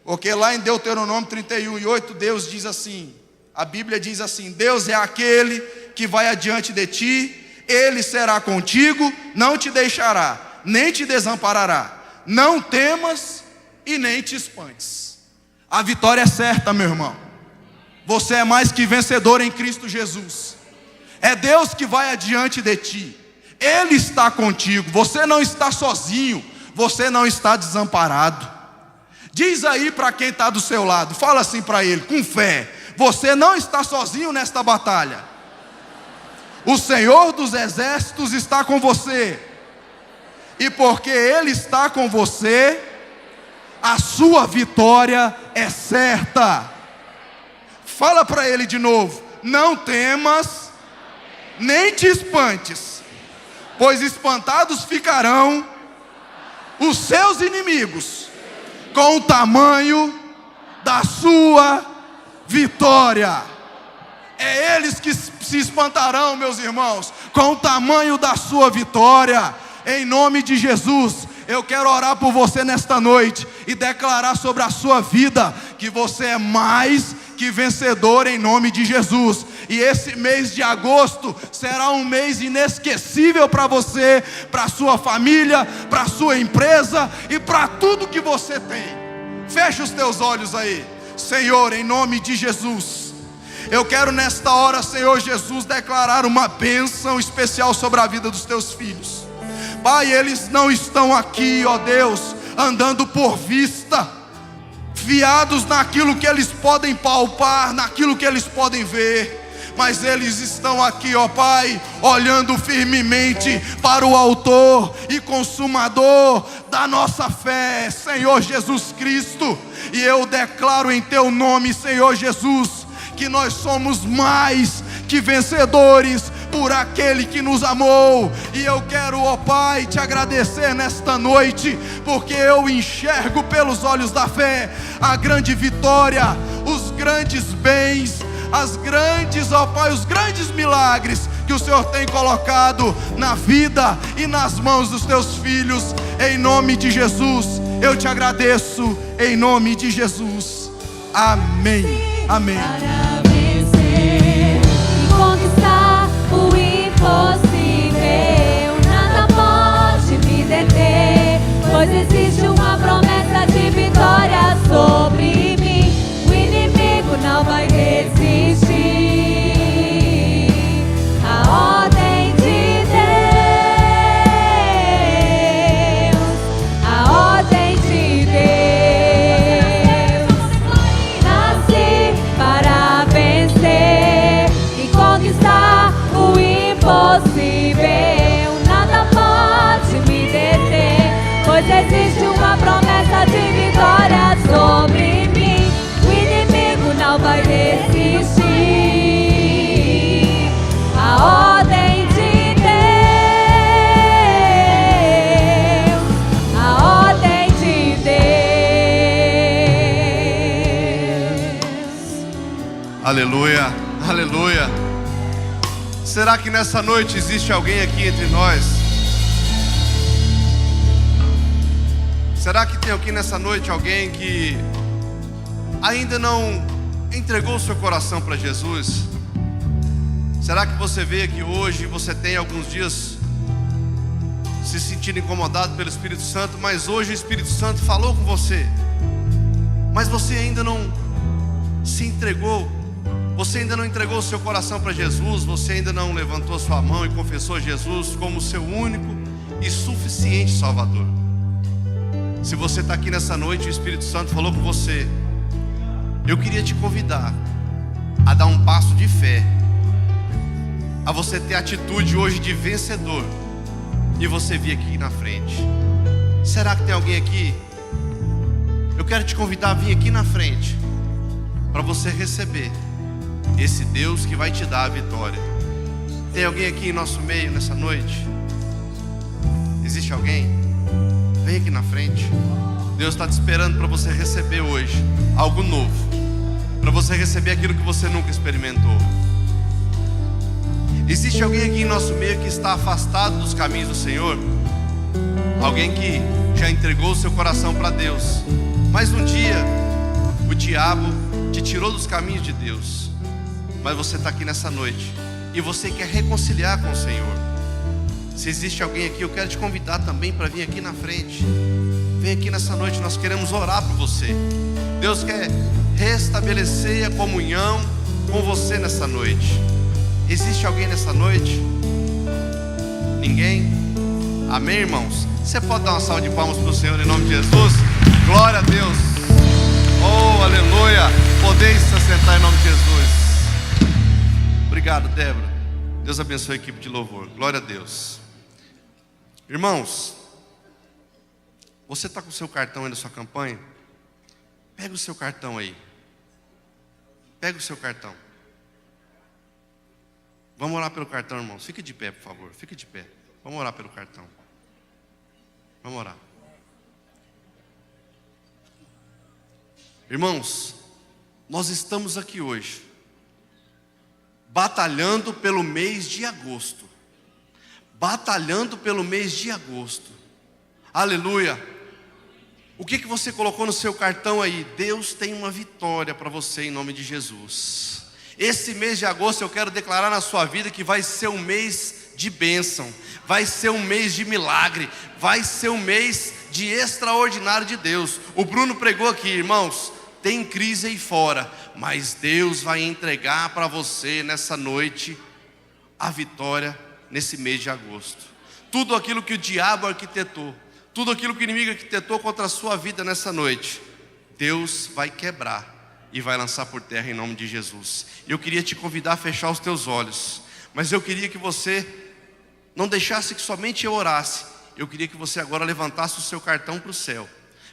Porque lá em Deuteronômio 31:8, Deus diz assim, a Bíblia diz assim: Deus é aquele que vai adiante de ti, Ele será contigo, não te deixará, nem te desamparará. Não temas, e nem te espantes. A vitória é certa, meu irmão. Você é mais que vencedor em Cristo Jesus. É Deus que vai adiante de ti. Ele está contigo. Você não está sozinho. Você não está desamparado. Diz aí para quem está do seu lado, fala assim para ele, com fé: você não está sozinho nesta batalha. O Senhor dos exércitos está com você. E porque Ele está com você, a sua vitória é certa. Fala para ele de novo: não temas, nem te espantes, pois espantados ficarão os seus inimigos com o tamanho da sua vitória. É eles que se espantarão, meus irmãos, com o tamanho da sua vitória. Em nome de Jesus, eu quero orar por você nesta noite e declarar sobre a sua vida que você é mais que vencedor em nome de Jesus. E esse mês de agosto será um mês inesquecível para você, para sua família, para sua empresa e para tudo que você tem. Feche os teus olhos aí. Senhor, em nome de Jesus, eu quero nesta hora, Senhor Jesus, declarar uma bênção especial sobre a vida dos teus filhos. Pai, eles não estão aqui, ó Deus, andando por vista, fiados naquilo que eles podem palpar, naquilo que eles podem ver, mas eles estão aqui, ó Pai, olhando firmemente para o autor e consumador da nossa fé, Senhor Jesus Cristo. E eu declaro em teu nome, Senhor Jesus, que nós somos mais que vencedores por aquele que nos amou. E eu quero, ó Pai, te agradecer nesta noite, porque eu enxergo pelos olhos da fé a grande vitória, os grandes bens, as grandes, ó Pai, os grandes milagres que o Senhor tem colocado na vida e nas mãos dos teus filhos. Em nome de Jesus, eu te agradeço, em nome de Jesus. Amém. Amém. Para vencer e conquistar o impossível, nada pode me deter, pois existe uma promessa de vitória sobre mim. O inimigo não vai resistir. A ordem de Deus, a ordem de Deus. Nasci para vencer e conquistar o impossível. Nada pode me deter, pois existe uma promessa de vitória sobre mim. O inimigo não vai resistir. A ordem de Deus, a ordem de Deus. Aleluia, aleluia. Será que nessa noite existe alguém aqui entre nós? Será que tem aqui nessa noite alguém que ainda não entregou o seu coração para Jesus? Será que você veio aqui hoje e você tem alguns dias se sentindo incomodado pelo Espírito Santo, mas hoje o Espírito Santo falou com você, mas você ainda não se entregou? Você ainda não entregou o seu coração para Jesus? Você ainda não levantou sua mão e confessou Jesus como seu único e suficiente Salvador? Se você está aqui nessa noite e o Espírito Santo falou com você, eu queria te convidar a dar um passo de fé, a você ter a atitude hoje de vencedor e você vir aqui na frente. Será que tem alguém aqui? Eu quero te convidar a vir aqui na frente para você receber esse Deus que vai te dar a vitória. Tem alguém aqui em nosso meio nessa noite? Existe alguém? Vem aqui na frente. Deus está te esperando para você receber hoje algo novo, para você receber aquilo que você nunca experimentou. Existe alguém aqui em nosso meio que está afastado dos caminhos do Senhor? Alguém que já entregou o seu coração para Deus, mas um dia o diabo te tirou dos caminhos de Deus, mas você está aqui nessa noite e você quer reconciliar com o Senhor. Se existe alguém aqui, eu quero te convidar também para vir aqui na frente. vem aqui nessa noite, nós queremos orar por você. Deus quer restabelecer a comunhão com você nessa noite. Existe alguém nessa noite? Ninguém? Amém, irmãos? Você pode dar uma salva de palmas para o Senhor em nome de Jesus? Glória a Deus. Oh, aleluia. Podeis se assentar em nome de Jesus. Obrigado, Débora. Deus abençoe a equipe de louvor. Glória a Deus. Irmãos, você está com o seu cartão aí na sua campanha? Pega o seu cartão aí. Pega o seu cartão. Vamos orar pelo cartão, irmãos. Fique de pé, por favor. Fique de pé. Vamos orar pelo cartão. Vamos orar. Irmãos, nós estamos aqui hoje batalhando pelo mês de agosto. Batalhando pelo mês de agosto. Aleluia. O que você colocou no seu cartão aí? Deus tem uma vitória para você em nome de Jesus. Esse mês de agosto eu quero declarar na sua vida que vai ser um mês de bênção, vai ser um mês de milagre, vai ser um mês de extraordinário de Deus. O Bruno pregou aqui, irmãos, tem crise aí fora, mas Deus vai entregar para você nessa noite a vitória nesse mês de agosto. Tudo aquilo que o diabo arquitetou, tudo aquilo que o inimigo arquitetou contra a sua vida nessa noite, Deus vai quebrar e vai lançar por terra em nome de Jesus. Eu queria te convidar a fechar os teus olhos, mas eu queria que você não deixasse que somente eu orasse. Eu queria que você agora levantasse o seu cartão para o céu,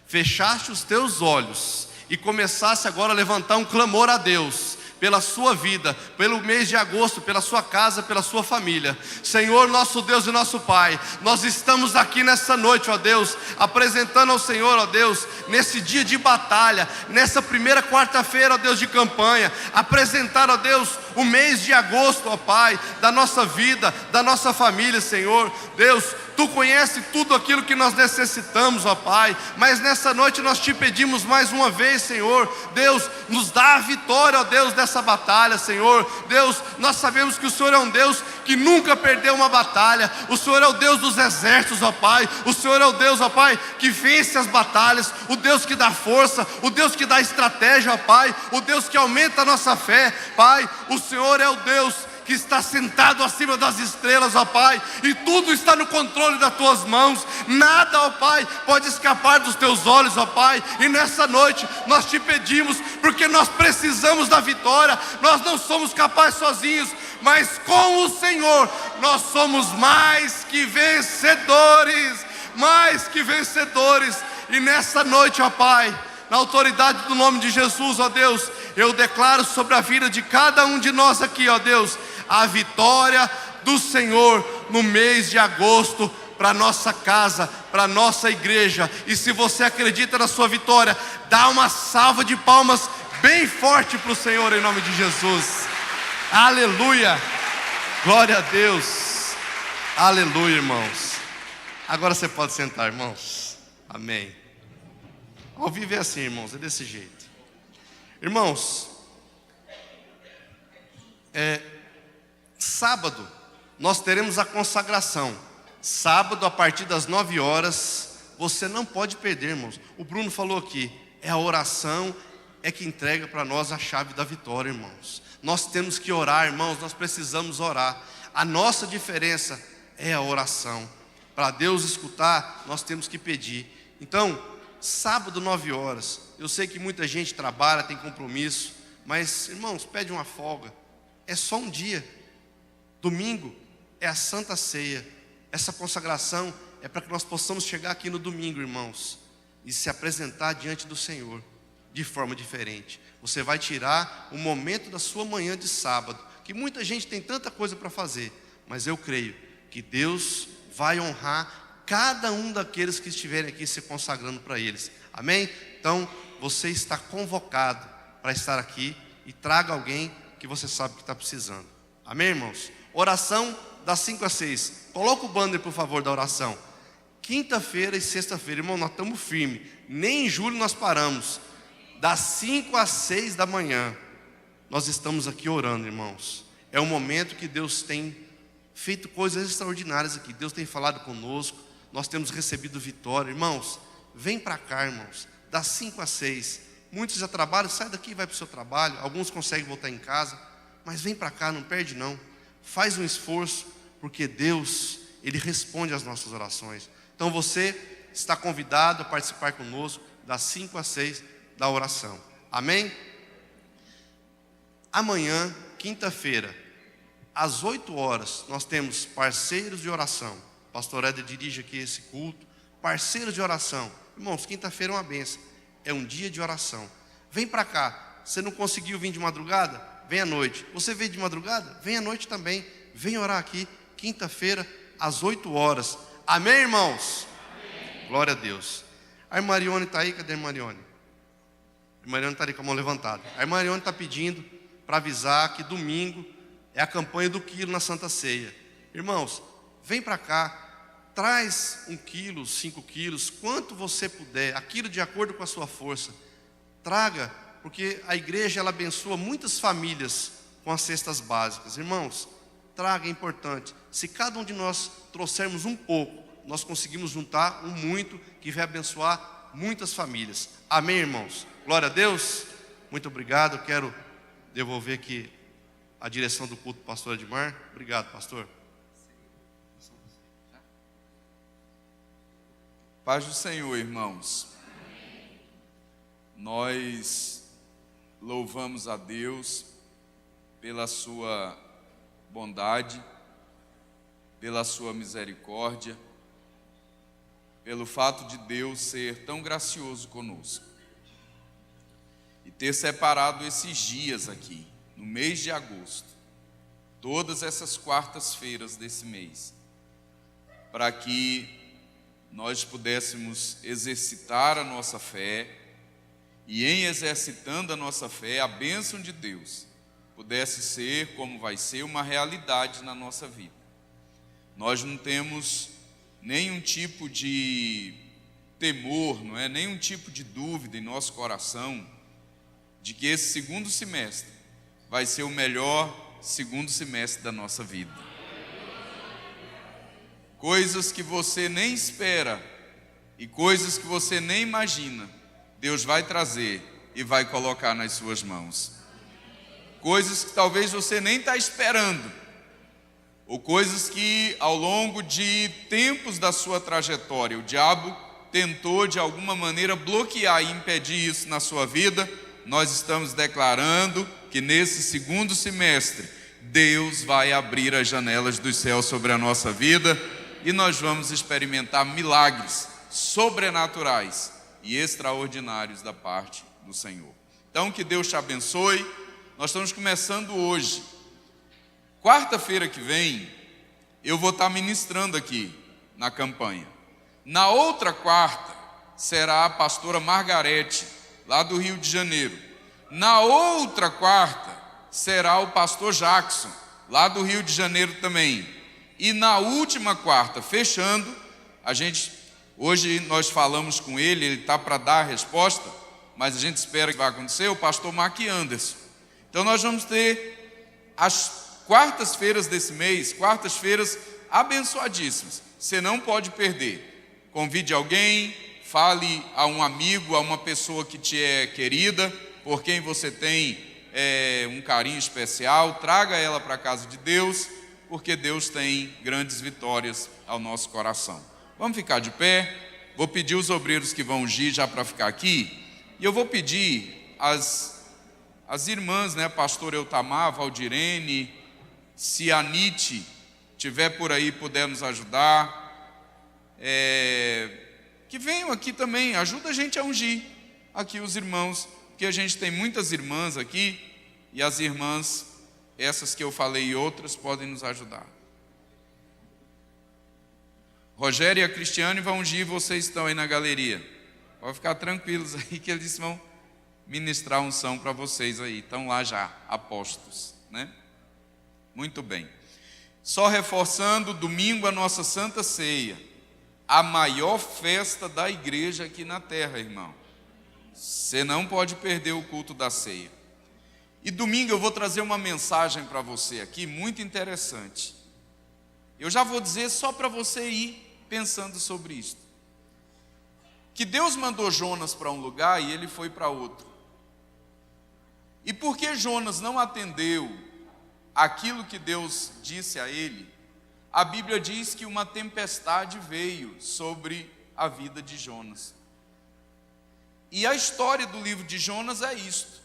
fechasse os teus olhos e começasse agora a levantar um clamor a Deus pela sua vida, pelo mês de agosto, pela sua casa, pela sua família. Senhor, nosso Deus e nosso Pai, nós estamos aqui nessa noite, ó Deus, apresentando ao Senhor, ó Deus, nesse dia de batalha, nessa primeira quarta-feira, ó Deus, de campanha, apresentar, ó Deus, o mês de agosto, ó Pai, da nossa vida, da nossa família, Senhor. Deus, Tu conhece tudo aquilo que nós necessitamos, ó Pai, mas nessa noite nós te pedimos mais uma vez, Senhor, Deus, nos dá a vitória, ó Deus, dessa batalha, Senhor. Deus, nós sabemos que o Senhor é um Deus que nunca perdeu uma batalha. O Senhor é o Deus dos exércitos, ó Pai. O Senhor é o Deus, ó Pai, que vence as batalhas, o Deus que dá força, o Deus que dá estratégia, ó Pai, o Deus que aumenta a nossa fé, Pai. O Senhor é o Deus que está sentado acima das estrelas, ó Pai, e tudo está no controle das Tuas mãos. Nada, ó Pai, pode escapar dos Teus olhos, ó Pai. E nessa noite nós te pedimos, porque nós precisamos da vitória. Nós não somos capazes sozinhos, mas com o Senhor nós somos mais que vencedores, mais que vencedores. E nessa noite, ó Pai, na autoridade do nome de Jesus, ó Deus, eu declaro sobre a vida de cada um de nós aqui, ó Deus, a vitória do Senhor no mês de agosto, para a nossa casa, para a nossa igreja. E se você acredita na sua vitória, dá uma salva de palmas bem forte para o Senhor em nome de Jesus. Aleluia, glória a Deus, aleluia, irmãos. Agora você pode sentar, irmãos. Amém. Ao vivo é assim, irmãos, é desse jeito. Irmãos, sábado nós teremos a consagração. Sábado a partir das 9 horas, você não pode perder, irmãos. O Bruno falou aqui, é a oração é que entrega para nós a chave da vitória, irmãos. Nós temos que orar, irmãos, nós precisamos orar. A nossa diferença é a oração. Para Deus escutar, nós temos que pedir. Então, sábado 9 horas, eu sei que muita gente trabalha, tem compromisso, mas, irmãos, pede uma folga. É só um dia. Domingo é a Santa Ceia. Essa consagração é para que nós possamos chegar aqui no domingo, irmãos, e se apresentar diante do Senhor de forma diferente. Você vai tirar um momento da sua manhã de sábado, que muita gente tem tanta coisa para fazer, mas eu creio que Deus vai honrar cada um daqueles que estiverem aqui se consagrando para eles. Amém? Então, você está convocado para estar aqui e traga alguém que você sabe que está precisando. Amém, irmãos? Oração das 5 às 6. Coloca o banner, por favor, da oração. Quinta-feira e sexta-feira, irmão, nós estamos firmes. Nem em julho nós paramos. Das 5 às 6 da manhã, nós estamos aqui orando, irmãos. É um momento que Deus tem feito coisas extraordinárias aqui. Deus tem falado conosco. Nós temos recebido vitória. Irmãos, vem para cá, irmãos, das 5 às 6. Muitos já trabalham, sai daqui e vai para o seu trabalho. Alguns conseguem voltar em casa, mas vem para cá, não perde não. Faz um esforço, porque Deus, Ele responde às nossas orações. Então você está convidado a participar conosco das 5 às 6 da oração. Amém? Amanhã, quinta-feira, às 8 horas, nós temos parceiros de oração. O pastor Éder dirige aqui esse culto. Parceiros de oração. Irmãos, quinta-feira é uma bênção. É um dia de oração. Vem para cá. Você não conseguiu vir de madrugada? Vem à noite. Você veio de madrugada? Vem à noite também. Vem orar aqui, quinta-feira, às 8 horas. Amém, irmãos? Amém. Glória a Deus. A irmã Marione está aí? Cadê a irmã Marione? A irmã Marione está ali com a mão levantada. A irmã Marione está pedindo para avisar que domingo é a campanha do quilo na Santa Ceia. Irmãos, vem para cá. Traz 1 quilo, 5 quilos, quanto você puder, aquilo de acordo com a sua força. Traga, porque a igreja ela abençoa muitas famílias com as cestas básicas. Irmãos, traga, é importante. Se cada um de nós trouxermos um pouco, nós conseguimos juntar um muito que vai abençoar muitas famílias. Amém, irmãos? Glória a Deus. Muito obrigado. Eu quero devolver aqui a direção do culto do pastor Edmar. Obrigado, pastor. Paz do Senhor, irmãos. Amém. Nós louvamos a Deus pela sua bondade, pela sua misericórdia, pelo fato de Deus ser tão gracioso conosco e ter separado esses dias aqui, no mês de agosto, todas essas quartas-feiras desse mês, para que nós pudéssemos exercitar a nossa fé e, em exercitando a nossa fé, a bênção de Deus pudesse ser, como vai ser, uma realidade na nossa vida. Nós não temos nenhum tipo de temor, não é? Nenhum tipo de dúvida em nosso coração de que esse segundo semestre vai ser o melhor segundo semestre da nossa vida. Coisas que você nem espera e coisas que você nem imagina, Deus vai trazer e vai colocar nas suas mãos. Coisas que talvez você nem está esperando, ou coisas que ao longo de tempos da sua trajetória, o diabo tentou de alguma maneira bloquear e impedir isso na sua vida. Nós estamos declarando que nesse segundo semestre, Deus vai abrir as janelas dos céus sobre a nossa vida, e nós vamos experimentar milagres sobrenaturais e extraordinários da parte do Senhor. Então, que Deus te abençoe. Nós estamos começando hoje. Quarta-feira que vem, eu vou estar ministrando aqui na campanha. Na outra quarta, será a pastora Margarete, lá do Rio de Janeiro. Na outra quarta, será o pastor Jackson, lá do Rio de Janeiro também. E na última quarta, fechando, hoje nós falamos com ele está para dar a resposta, mas a gente espera que vai acontecer, o pastor Mark Anderson. Então nós vamos ter as quartas-feiras desse mês, quartas-feiras abençoadíssimas. Você não pode perder. Convide alguém, fale a um amigo, a uma pessoa que te é querida, por quem você tem um carinho especial, traga ela para a casa de Deus, porque Deus tem grandes vitórias ao nosso coração. Vamos ficar de pé. Vou pedir os obreiros que vão ungir já para ficar aqui. E eu vou pedir as irmãs, né, pastor Eutamar, Valdirene, se a Anite estiver por aí, puder nos ajudar, que venham aqui também, ajuda a gente a ungir aqui os irmãos, porque a gente tem muitas irmãs aqui, e as irmãs, essas que eu falei e outras, podem nos ajudar. Rogério e a Cristiane vão ungir, vocês estão aí na galeria. Pode ficar tranquilos aí que eles vão ministrar unção para vocês aí. Estão lá já, apostos, né? Muito bem. Só reforçando, domingo a nossa Santa Ceia, a maior festa da igreja aqui na terra, irmão. Você não pode perder o culto da ceia. E domingo eu vou trazer uma mensagem para você aqui, muito interessante. Eu já vou dizer só para você ir pensando sobre isso. que Deus mandou Jonas para um lugar e ele foi para outro. E porque Jonas não atendeu aquilo que Deus disse a ele, a Bíblia diz que uma tempestade veio sobre a vida de Jonas. E a história do livro de Jonas é isto: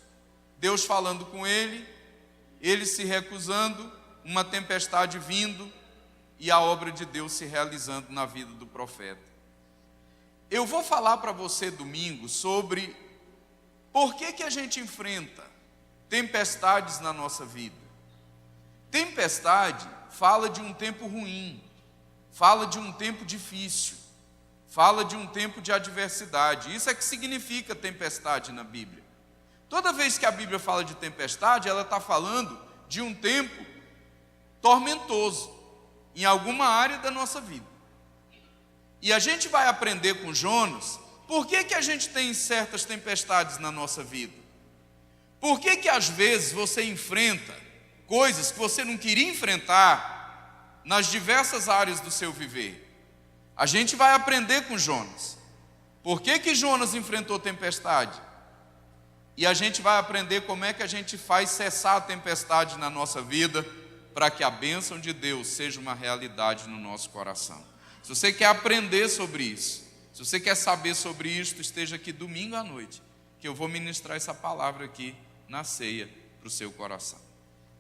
Deus falando com ele se recusando, uma tempestade vindo e a obra de Deus se realizando na vida do profeta. Eu vou falar para você domingo sobre por que a gente enfrenta tempestades na nossa vida. Tempestade fala de um tempo ruim, fala de um tempo difícil, fala de um tempo de adversidade. Isso é que significa tempestade na Bíblia. Toda vez que a Bíblia fala de tempestade, ela está falando de um tempo tormentoso em alguma área da nossa vida. E a gente vai aprender com Jonas por que a gente tem certas tempestades na nossa vida. Por que às vezes você enfrenta coisas que você não queria enfrentar nas diversas áreas do seu viver. A gente vai aprender com Jonas. Por que Jonas enfrentou tempestade? E a gente vai aprender como é que a gente faz cessar a tempestade na nossa vida, para que a bênção de Deus seja uma realidade no nosso coração. Se você quer aprender sobre isso, se você quer saber sobre isto, esteja aqui domingo à noite, que eu vou ministrar essa palavra aqui na ceia para o seu coração.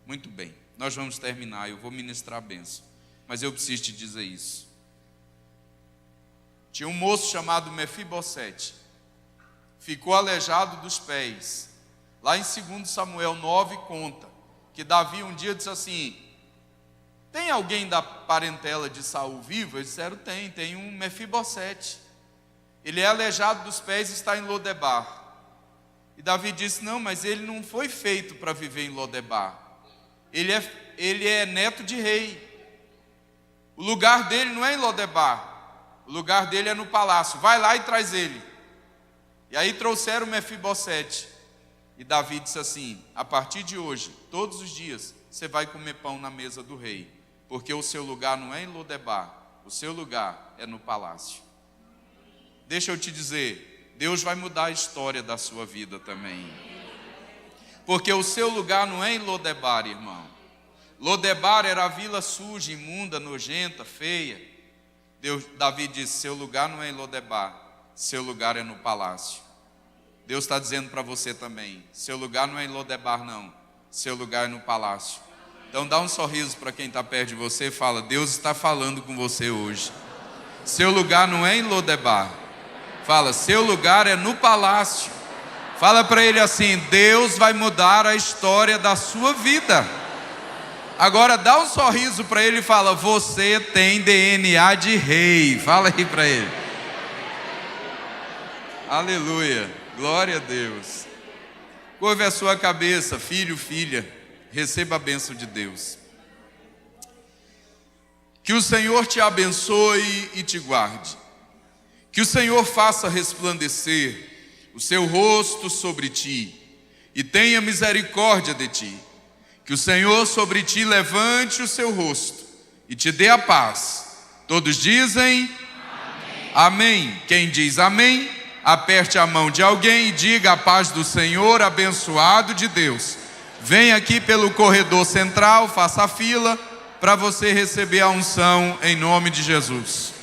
Muito bem, nós vamos terminar, eu vou ministrar a bênção, mas eu preciso te dizer isso. Tinha um moço chamado Mefibosete, ficou aleijado dos pés. Lá em 2 Samuel 9 conta que Davi um dia disse assim: tem alguém da parentela de Saul vivo? Eles disseram: tem um Mefibosete. Ele é aleijado dos pés e está em Lodebar. E Davi disse: não, mas ele não foi feito para viver em Lodebar. Ele é neto de rei. O lugar dele não é em Lodebar. O lugar dele é no palácio. Vai lá e traz ele. E aí trouxeram Mefibosete. E Davi disse assim: a partir de hoje, todos os dias, você vai comer pão na mesa do rei, porque o seu lugar não é em Lodebar, o seu lugar é no palácio. Deixa eu te dizer, Deus vai mudar a história da sua vida também. Porque o seu lugar não é em Lodebar, irmão. Lodebar era a vila suja, imunda, nojenta, feia. Davi disse: seu lugar não é em Lodebar, seu lugar é no palácio. Deus está dizendo para você também: seu lugar não é em Lodebar não, seu lugar é no palácio. Então dá um sorriso para quem está perto de você e fala: Deus está falando com você hoje. Seu lugar não é em Lodebar. Fala: seu lugar é no palácio. Fala para ele assim: Deus vai mudar a história da sua vida. Agora dá um sorriso para ele e fala: você tem DNA de rei. Fala aí para ele. Aleluia, glória a Deus. Curve a sua cabeça, filho, filha, receba a bênção de Deus. Que o Senhor te abençoe e te guarde. Que o Senhor faça resplandecer o seu rosto sobre ti e tenha misericórdia de ti. Que o Senhor sobre ti levante o seu rosto e te dê a paz. Todos dizem amém. Amém. Quem diz amém, aperte a mão de alguém e diga: a paz do Senhor, abençoado de Deus. Venha aqui pelo corredor central, faça a fila para você receber a unção em nome de Jesus.